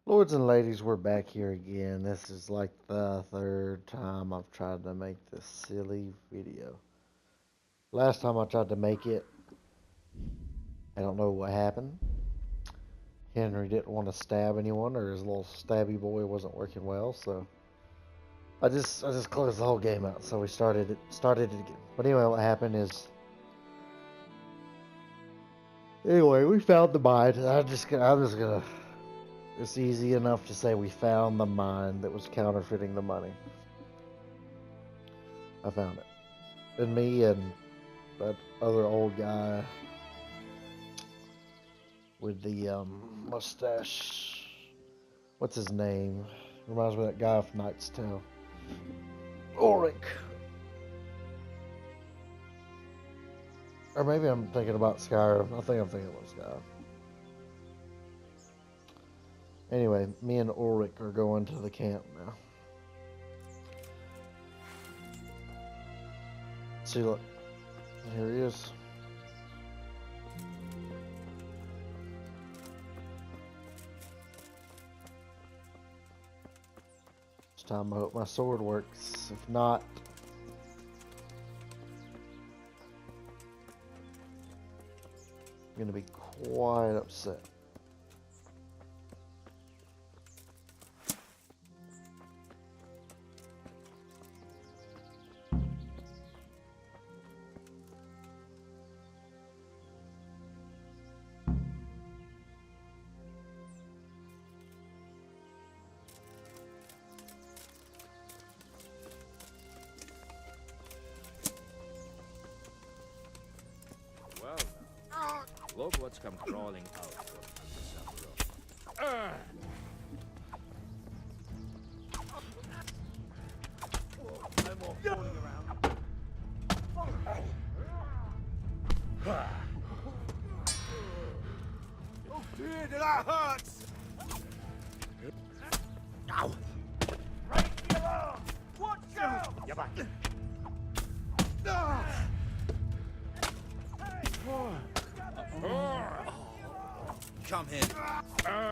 Lords and ladies, we're back here again. This is like the third time I've tried to make this silly video. Last time I tried to make it, I don't know what happened. Henry didn't want to stab anyone, or his little stabby boy wasn't working well, so I just closed the whole game out. So we started it again. But anyway, what happened is, anyway, we found the mine. I'm just gonna. It's easy enough to say we found the mine that was counterfeiting the money. I found it. And me and that other old guy with the mustache. What's his name? Reminds me of that guy from Knight's Tale. Ulrich. Or maybe I'm thinking about Skyrim. I think I'm thinking about Skyrim. Anyway, me and Ulrich are going to the camp now. See, look. Here he is. This time I hope my sword works. If not, I'm going to be quite upset. Well, look what's come crawling out from the road. No more fooling around. Oh dear, that hurts! Ow! Break your arm! Watch out! You're back. Come here. I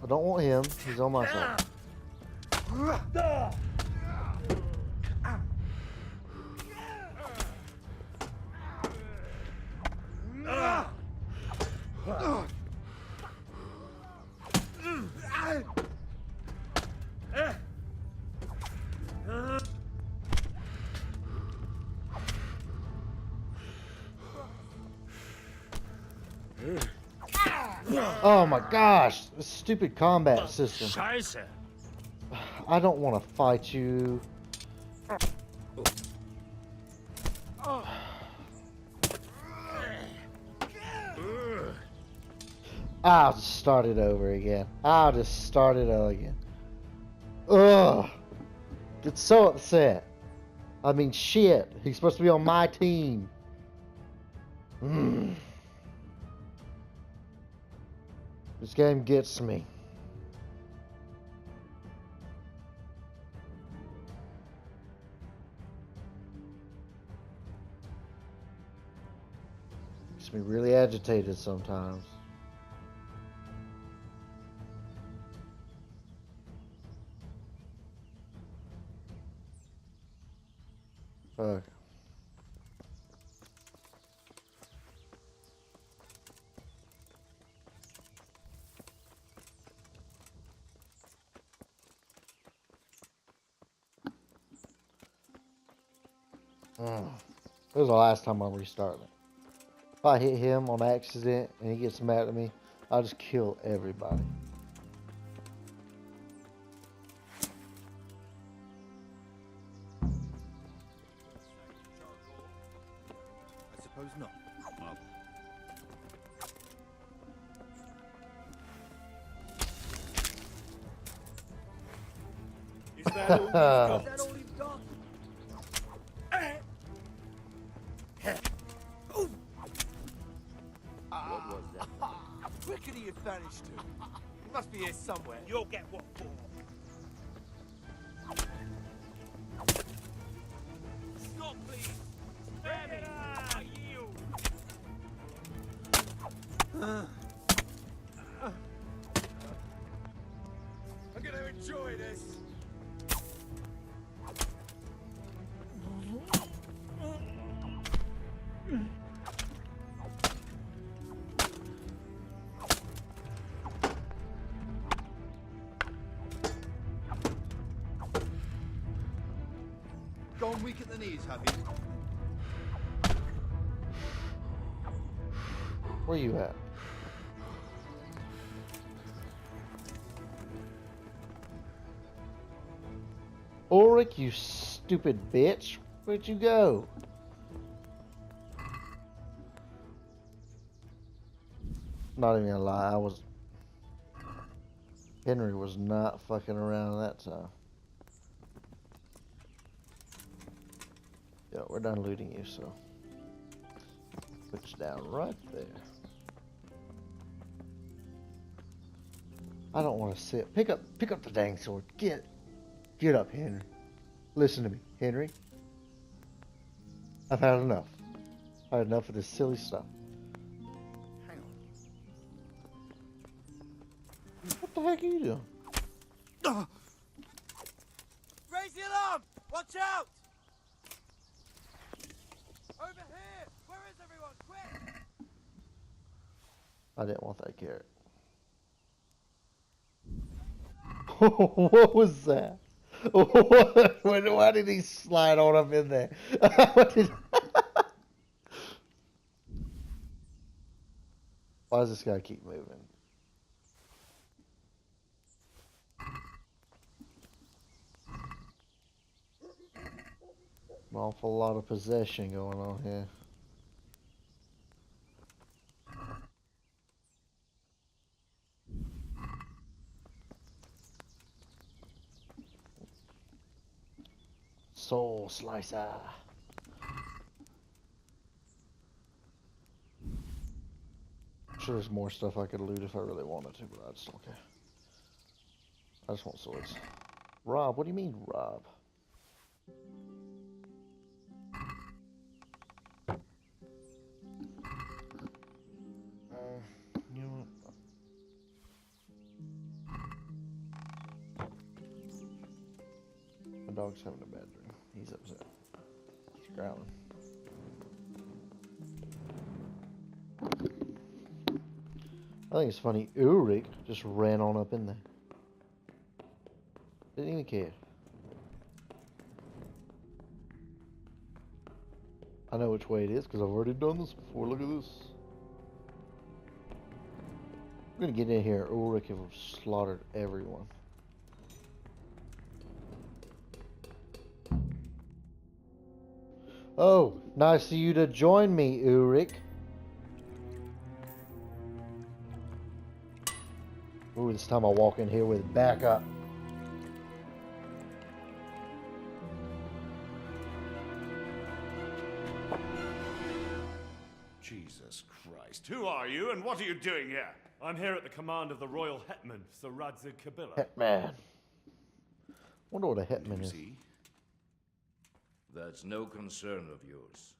don't want him. He's on my side. Oh my gosh, this stupid combat system. Scheiße! I don't want to fight you. I'll just start it over again. I'll just start it over again. Ugh. Get so upset. I mean, shit. He's supposed to be on my team. This game gets me. Makes me really agitated sometimes. Fuck. This is the last time I'm restarting it. If I hit him on accident and he gets mad at me, I'll just kill everybody. I suppose not. Is that all you've got? What was that? Where could he have vanished to? He must be here somewhere. You'll get what for. Gone weak at the knees, have you? Where you at? Ulrich, you stupid bitch. Where'd you go? Not even gonna lie, Henry was not fucking around that time. Yeah, we're done looting you, so put you down right there. I don't want to sit. Pick up the dang sword. Get up, Henry. Listen to me, Henry. I've had enough. I had enough of this silly stuff. Hang on. What the heck are you doing? Raise the alarm! Watch out! Over here! Where is everyone? Quick! I didn't want that carrot. What was that? Why did he slide on up in there? Why does this guy keep moving? An awful lot of possession going on here. Soul slicer. I'm sure there's more stuff I could loot if I really wanted to, but I just don't care. I just want swords. Rob, what do you mean, Rob? You know what? My dog's having a bad dream. He's upset. He's growling. I think it's funny. Ulrich just ran on up in there. Didn't even care. I know which way it is because I've already done this before. Look at this. I'm gonna get in here. Ulrich have slaughtered everyone. Oh, nice of you to join me, Ulrich. Ooh, this time I walk in here with backup. Jesus Christ. Who are you and what are you doing here? I'm here at the command of the Royal Hetman, Sir Radzig Kabila. Hetman. Wonder what a Hetman is. Lucy? That's no concern of yours.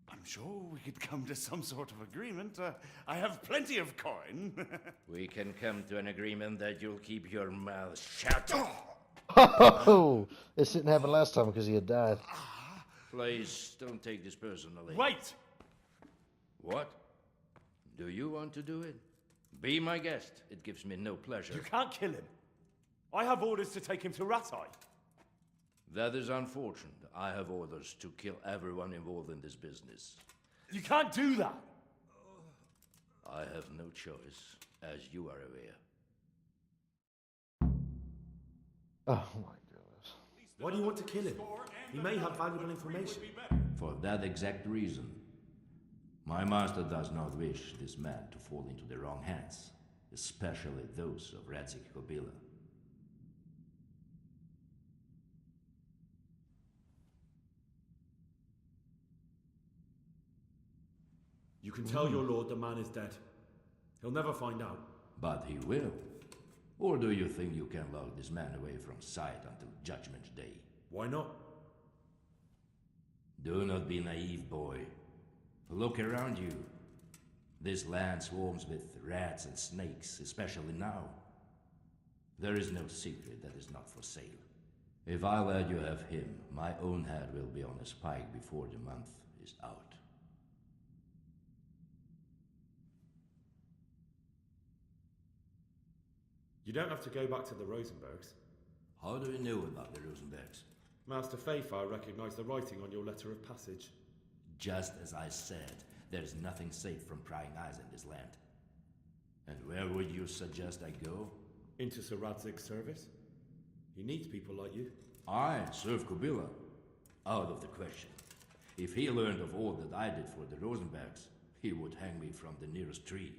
I'm sure we could come to some sort of agreement. I have plenty of coin. We can come to an agreement that you'll keep your mouth shut. Oh, this didn't happen last time because he had died. Please, don't take this personally. Wait! What? Do you want to do it? Be my guest. It gives me no pleasure. You can't kill him. I have orders to take him to Ratai. That is unfortunate. I have orders to kill everyone involved in this business. You can't do that. I have no choice, as you are aware. Oh my goodness. Why do you want to kill him? He may have valuable information. For that exact reason. My master does not wish this man to fall into the wrong hands, especially those of Radzig Kabila. You can tell your lord the man is dead. He'll never find out. But he will. Or do you think you can lock this man away from sight until Judgment Day? Why not? Do not be naive, boy. Look around you. This land swarms with rats and snakes, especially now. There is no secret that is not for sale. If I let you have him, my own head will be on a spike before the month is out. You don't have to go back to the Rosenbergs. How do you know about the Rosenbergs? Master Fayfire recognized the writing on your letter of passage. Just as I said, there's nothing safe from prying eyes in this land. And where would you suggest I go? Into Sir Radzig's service? He needs people like you. I serve Kubila. Out of the question. If he learned of all that I did for the Rosenbergs, he would hang me from the nearest tree.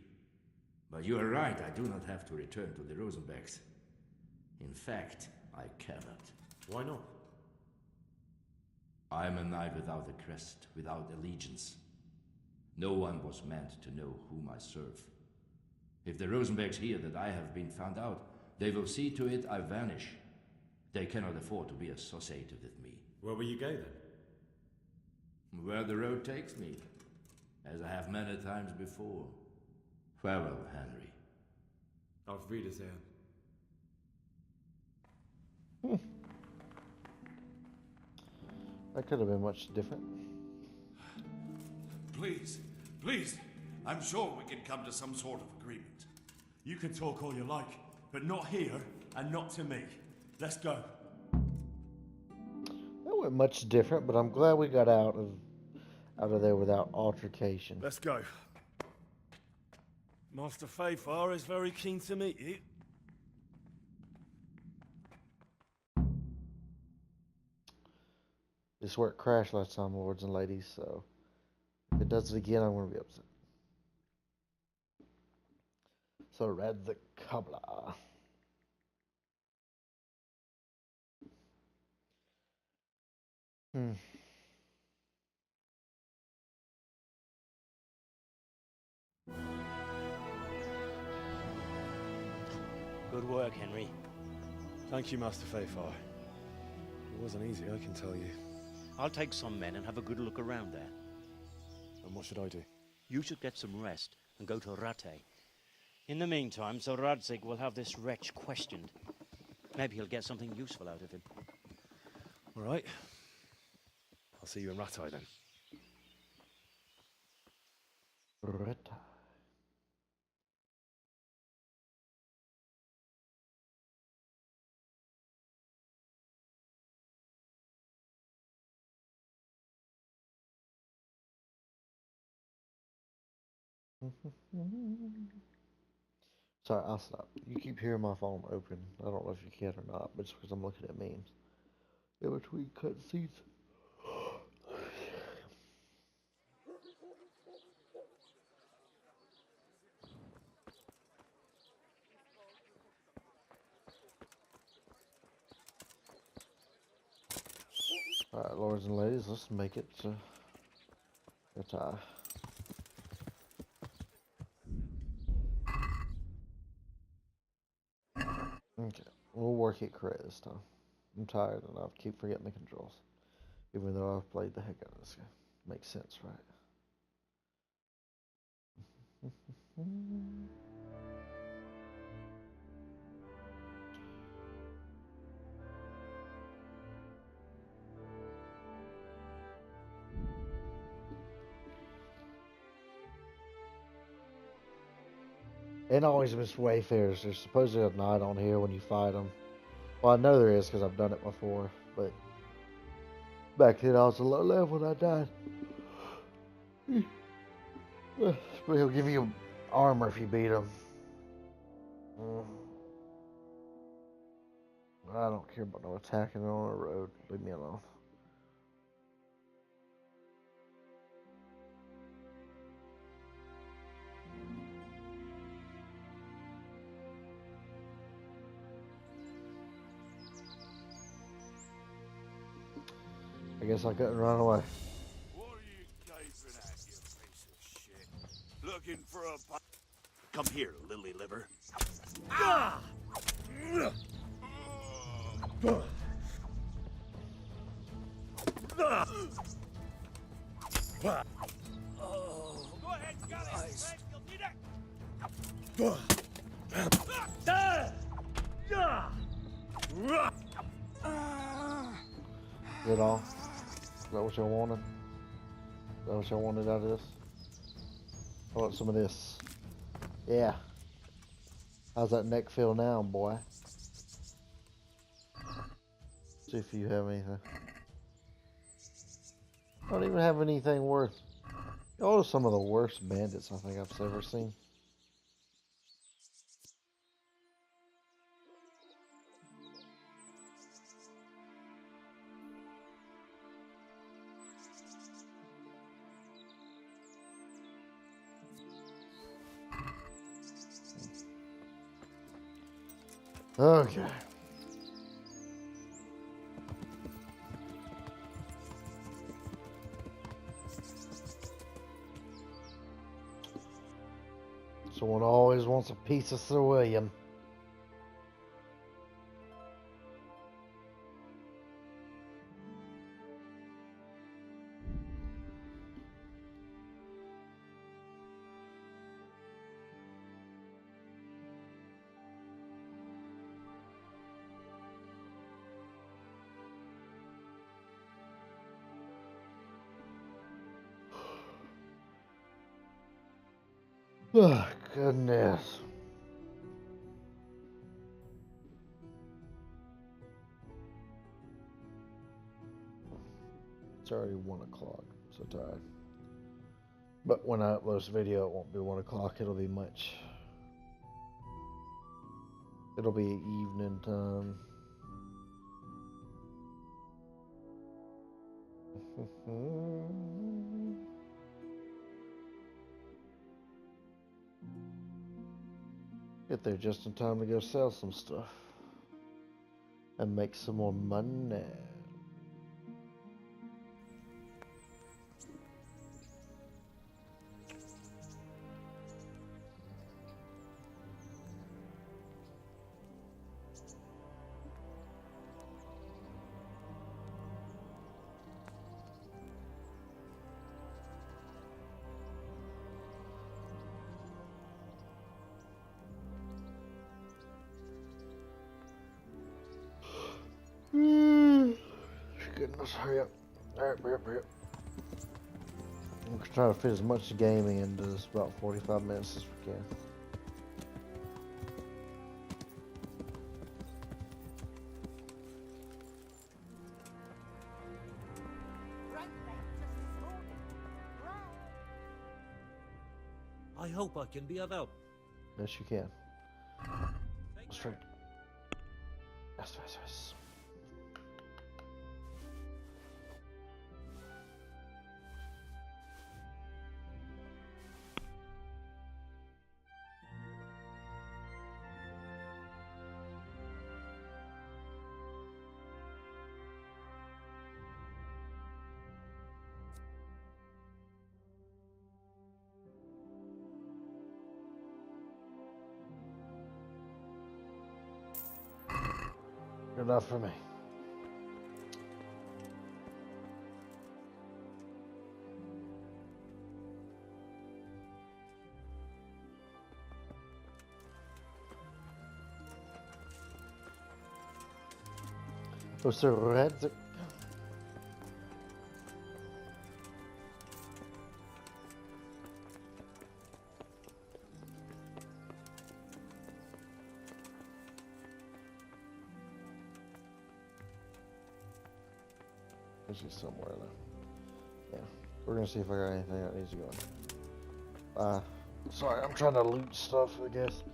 But you are right, I do not have to return to the Rosenbergs. In fact, I cannot. Why not? I am a knight without a crest, without allegiance. No one was meant to know whom I serve. If the Rosenbergs hear that I have been found out, they will see to it I vanish. They cannot afford to be associated with me. Where will you go then? Where the road takes me, as I have many times before. Farewell, Henry. Auf Wiedersehen. That could have been much different. Please, please. I'm sure we can come to some sort of agreement. You can talk all you like, but not here and not to me. Let's go. That went much different, but I'm glad we got out of there without altercation. Let's go. Master Fayfire is very keen to meet you. This where it crashed last time, lords and ladies, so if it does it again, I'm going to be upset. So, read the Kabla. Good work, Henry. Thank you, Master Fayfire. It wasn't easy, I can tell you. I'll take some men and have a good look around there. And what should I do? You should get some rest and go to Rattay. In the meantime, Sir Radzig will have this wretch questioned. Maybe he'll get something useful out of him. All right. I'll see you in Rattay then. Reta. Sorry, I'll stop. You keep hearing my phone open. I don't know if you can or not, but it's because I'm looking at memes. In between cutscenes. Alright, lords and ladies, let's make it to Rattay. Okay, we'll work it correct this time. I'm tired and I keep forgetting the controls. Even though I've played the heck out of this game. Makes sense, right? And I always miss Wayfarers. There's supposedly a knight on here when you fight them. Well, I know there is because I've done it before, but back then I was a low level and I died. But he'll give you armor if you beat him. I don't care about no attacking on the road. Leave me alone. I guess I couldn't run away. What are you gaping at, you piece of shit? Looking for a Come here, lily liver. Go ahead, Scully. You'll need it. Is it all? Is that what y'all wanted? Is that what y'all wanted out of this? I want some of this. Yeah. How's that neck feel now, boy? See if you have anything. I don't even have anything worth. Y'all are some of the worst bandits I think I've ever seen. Okay. Someone always wants a piece of Sir William. Oh, goodness. It's already 1 o'clock. I'm so tired. But when I upload this video, it won't be 1 o'clock. It'll be much. It'll be evening time. Get there just in time to go sell some stuff and make some more money. Goodness, hurry up. Hurry up. I'm trying to fit as much gaming into this about 45 minutes as we can. I hope I can be of help. Yes, you can. Straight. Yes. Good enough for me. Oh, so red. This is somewhere though. Yeah, we're gonna see if I got anything that needs to go. Sorry, I'm trying to loot stuff, I guess.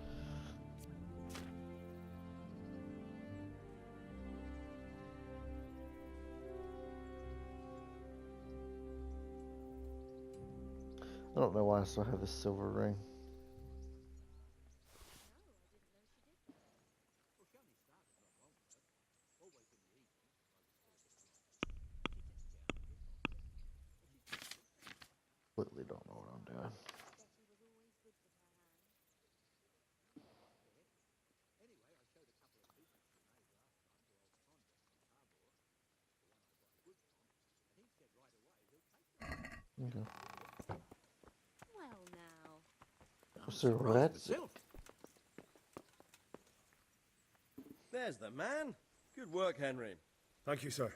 I don't know why I still have this silver ring. Completely don't know what I'm doing. Okay. Well now. So red. There's the man. Good work, Henry. Thank you, sir.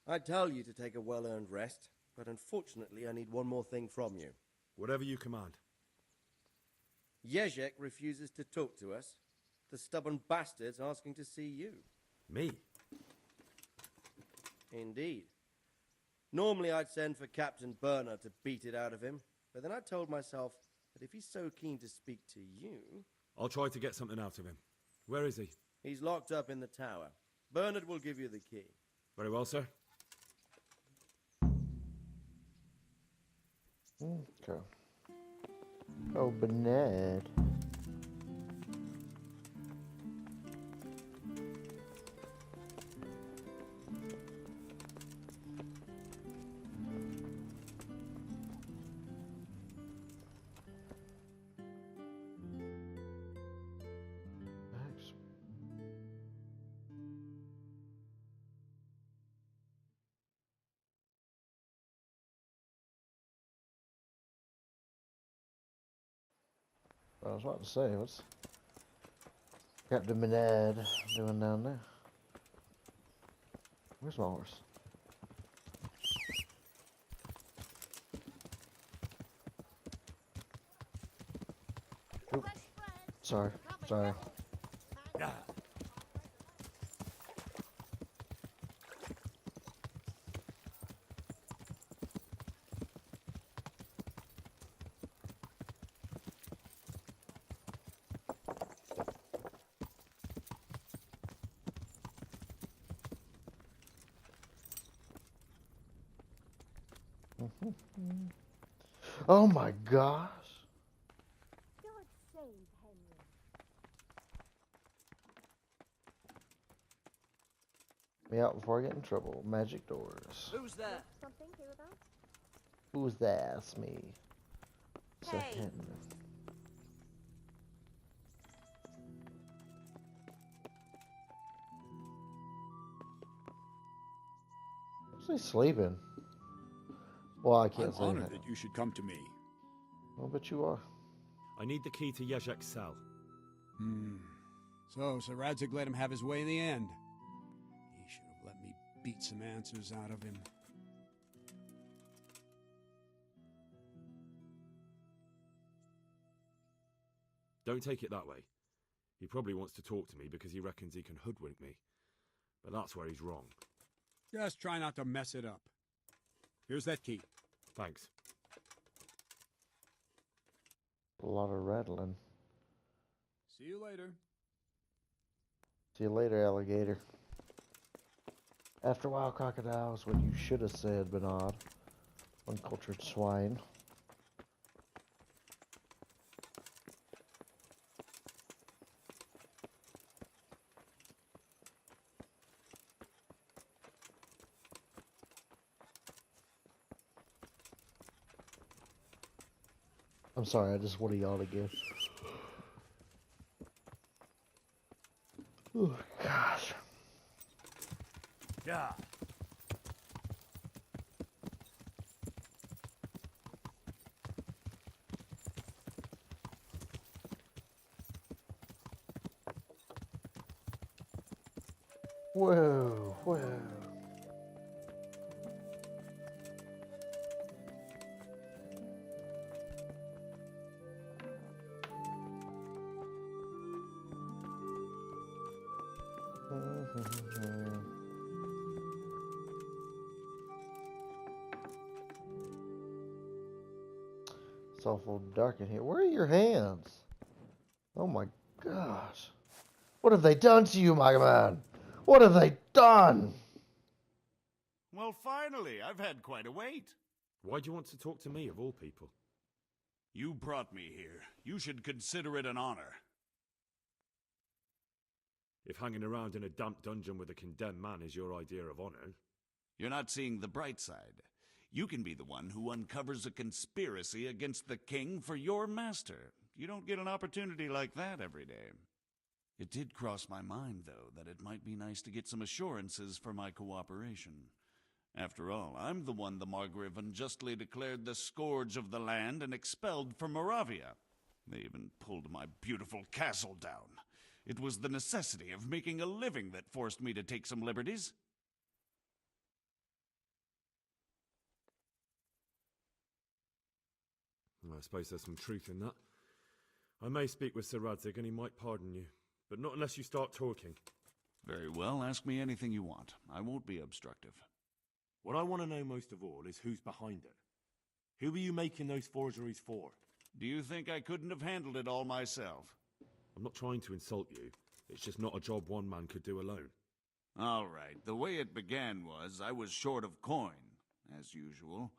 I tell you to take a well-earned rest, but unfortunately I need one more thing from you. Whatever you command. Jezek refuses to talk to us. The stubborn bastard's asking to see you. Me? Indeed. Normally I'd send for Captain Burner to beat it out of him, but then I told myself that if he's so keen to speak to you... I'll try to get something out of him. Where is he? He's locked up in the tower. Bernard will give you the key. Very well, sir. Okay. Oh, Bernard. Thanks. I was about to say, what's Captain Bernard doing down there? Where's my horse? Oop. Sorry. Yeah. Oh my gosh. God save Henry. Me out before I get in trouble. Magic doors. Who's there? Something hereabouts? Who's that? It's me. So Hey. Henry. Who's he sleeping? Well, I can't I'm say honored that. that you should come to me. I'll bet you are. I need the key to Yezhek's cell. So, Sir Radzig let him have his way in the end. He should have let me beat some answers out of him. Don't take it that way. He probably wants to talk to me because he reckons he can hoodwink me. But that's where he's wrong. Just try not to mess it up. Here's that key. Thanks. A lot of rattling. See you later. See you later, alligator. After a while, crocodile is what you should have said, Bernard. Uncultured swine. I'm sorry, I just wanted y'all to get. Oh gosh. Yeah. Whoa, whoa. It's awful dark in here. Where are your hands? Oh my gosh. What have they done to you, my man? What have they done? Well, finally, I've had quite a wait. Why do you want to talk to me, of all people? You brought me here. You should consider it an honor. If hanging around in a damp dungeon with a condemned man is your idea of honor... You're not seeing the bright side. You can be the one who uncovers a conspiracy against the king for your master. You don't get an opportunity like that every day. It did cross my mind, though, that it might be nice to get some assurances for my cooperation. After all, I'm the one the Margrave unjustly declared the scourge of the land and expelled from Moravia. They even pulled my beautiful castle down. It was the necessity of making a living that forced me to take some liberties. I suppose there's some truth in that. I may speak with Sir Radzig and he might pardon you, but not unless you start talking. Very well, ask me anything you want. I won't be obstructive. What I want to know most of all is who's behind it. Who are you making those forgeries for? Do you think I couldn't have handled it all myself? I'm not trying to insult you. It's just not a job one man could do alone. All right, the way it began was I was short of coin, as usual.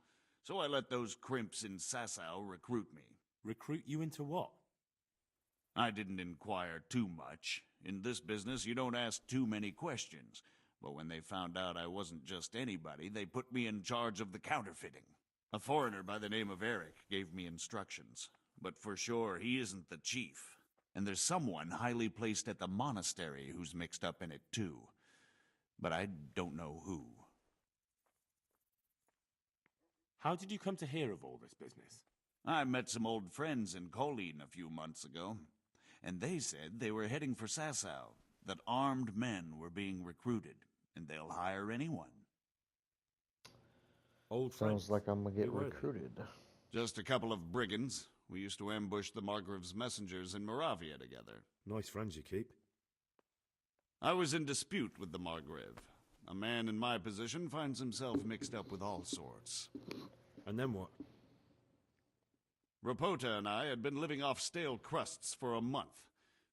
So I let those crimps in Sasau recruit me. Recruit you into what? I didn't inquire too much. In this business, you don't ask too many questions. But when they found out I wasn't just anybody, they put me in charge of the counterfeiting. A foreigner by the name of Eric gave me instructions. But for sure, he isn't the chief. And there's someone highly placed at the monastery who's mixed up in it too. But I don't know who. How did you come to hear of all this business? I met some old friends in Colleen a few months ago, and they said they were heading for Sasau, that armed men were being recruited, and they'll hire anyone. Old friends. Sounds like I'm gonna get Who were they? recruited. Just a couple of brigands. We used to ambush the Margrave's messengers in Moravia together. Nice friends you keep. I was in dispute with the Margrave. A man in my position finds himself mixed up with all sorts. And then what? Rapota and I had been living off stale crusts for a month,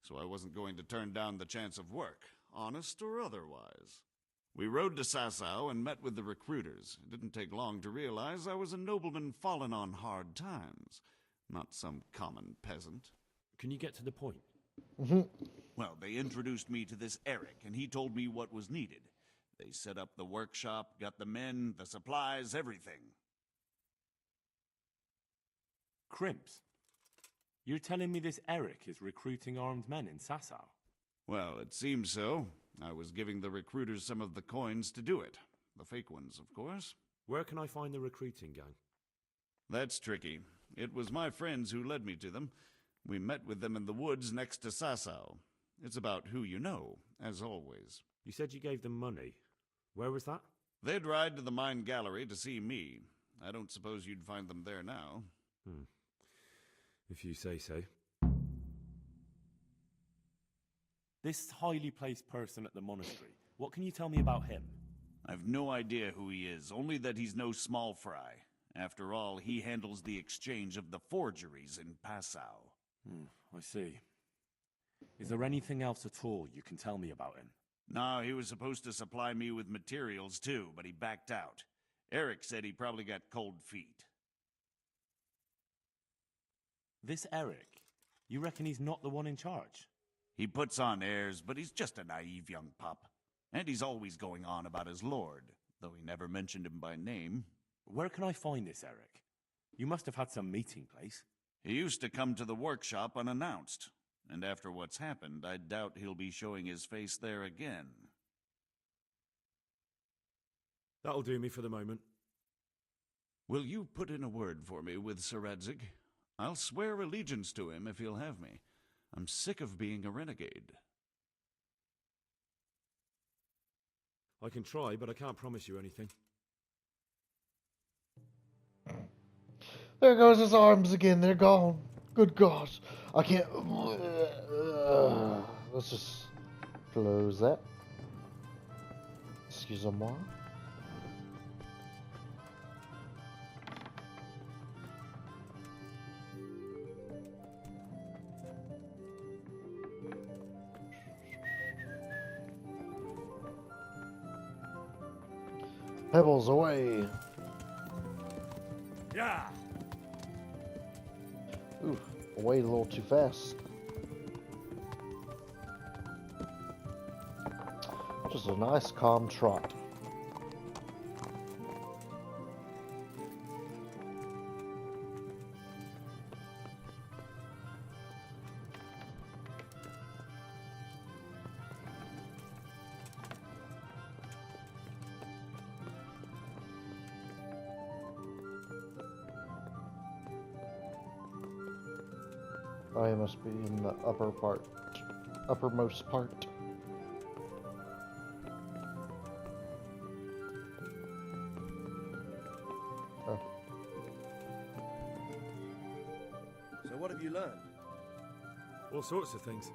so I wasn't going to turn down the chance of work, honest or otherwise. We rode to Sasau and met with the recruiters. It didn't take long to realize I was a nobleman fallen on hard times, not some common peasant. Can you get to the point? Well, they introduced me to this Eric, and he told me what was needed. They set up the workshop, got the men, the supplies, everything. Crimps? You're telling me this Eric is recruiting armed men in Sasau? Well, it seems so. I was giving the recruiters some of the coins to do it. The fake ones, of course. Where can I find the recruiting gang? That's tricky. It was my friends who led me to them. We met with them in the woods next to Sasau. It's about who you know, as always. You said you gave them money. Where was that? They'd ride to the mine gallery to see me. I don't suppose you'd find them there now. If you say so. This highly placed person at the monastery, what can you tell me about him? I've no idea who he is, only that he's no small fry. After all, he handles the exchange of the forgeries in Passau. I see. Is there anything else at all you can tell me about him? No, he was supposed to supply me with materials too, but he backed out. Eric said he probably got cold feet. This Eric, you reckon he's not the one in charge? He puts on airs, but he's just a naive young pup. And he's always going on about his lord, though he never mentioned him by name. Where can I find this Eric? You must have had some meeting place. He used to come to the workshop unannounced, and after what's happened, I doubt he'll be showing his face there again. That'll do me for the moment. Will you put in a word for me with Sir Radzig? I'll swear allegiance to him if he'll have me. I'm sick of being a renegade. I can try, but I can't promise you anything. There goes his arms again. They're gone. Good God. I can't. Let's just close that. Excusez-moi. Pebbles away. Yeah. Ooh, away a little too fast. Just a nice calm trot. I must be in the uppermost part. Oh. So what have you learned? All sorts of things.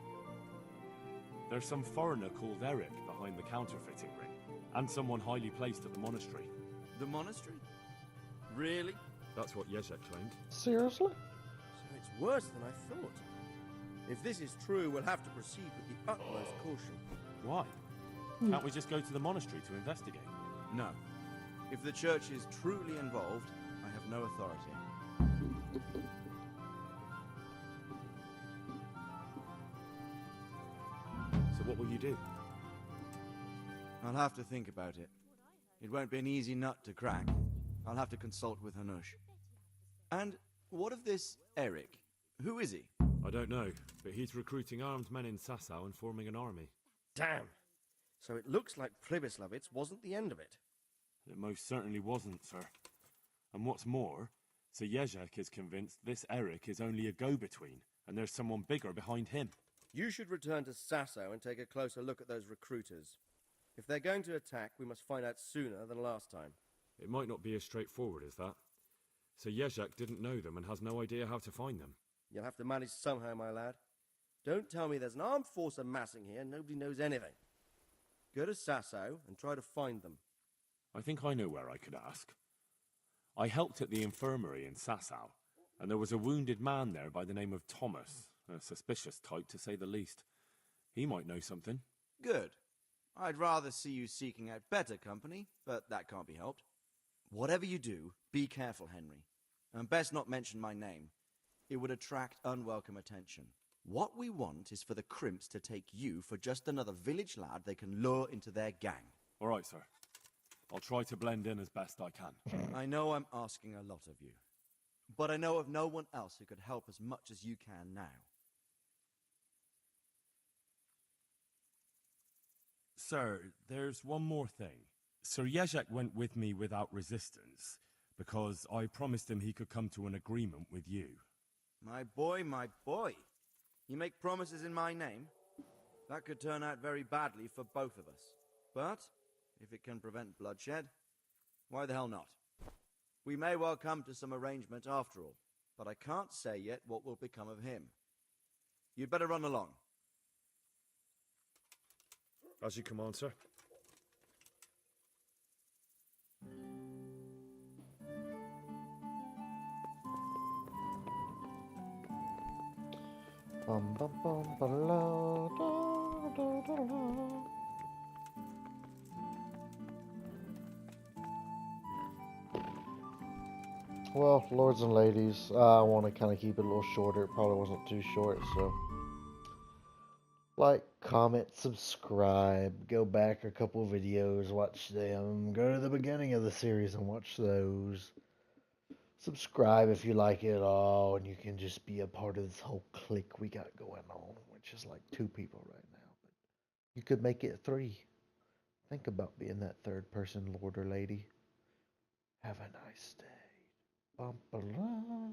There's some foreigner called Eric behind the counterfeiting ring, and someone highly placed at the monastery. The monastery? Really? That's what Jezek claimed. Seriously? So it's worse than I thought. If this is true, we'll have to proceed with the utmost caution. Why? Can't we just go to the monastery to investigate? No. If the church is truly involved, I have no authority. So what will you do? I'll have to think about it. It won't be an easy nut to crack. I'll have to consult with Hanush. And what of this Eric? Who is he? I don't know, but he's recruiting armed men in Sasau and forming an army. Damn. So it looks like Pribyslavitz wasn't the end of it. It most certainly wasn't, sir. And what's more, Sir Jezek is convinced this Eric is only a go-between, and there's someone bigger behind him. You should return to Sasau and take a closer look at those recruiters. If they're going to attack, we must find out sooner than last time. It might not be as straightforward as that. Sir Jezek didn't know them and has no idea how to find them. You'll have to manage somehow, my lad. Don't tell me there's an armed force amassing here and nobody knows anything. Go to Sasau and try to find them. I think I know where I could ask. I helped at the infirmary in Sasau, and there was a wounded man there by the name of Thomas, a suspicious type to say the least. He might know something. Good. I'd rather see you seeking out better company, but that can't be helped. Whatever you do, be careful, Henry. And best not mention my name. It would attract unwelcome attention. What we want is for the crimps to take you for just another village lad they can lure into their gang. All right, sir. I'll try to blend in as best I can. I know I'm asking a lot of you, but I know of no one else who could help as much as you can now. Sir, there's one more thing. Sir Jezek went with me without resistance, because I promised him he could come to an agreement with you. My boy, my boy. You make promises in my name? That could turn out very badly for both of us. But if it can prevent bloodshed, why the hell not? We may well come to some arrangement after all, but I can't say yet what will become of him. You'd better run along. As you command, sir. Bum, bum, bum, ba-la, da, da, da, da. Well, lords and ladies, I want to kind of keep it a little shorter. It probably wasn't too short, so like, comment, subscribe, go back a couple of videos, watch them, go to the beginning of the series and watch those. Subscribe if you like it all, and you can just be a part of this whole clique we got going on, which is like 2 people right now. But you could make it 3. Think about being that third person, lord or lady. Have a nice day. Bum, ba, la.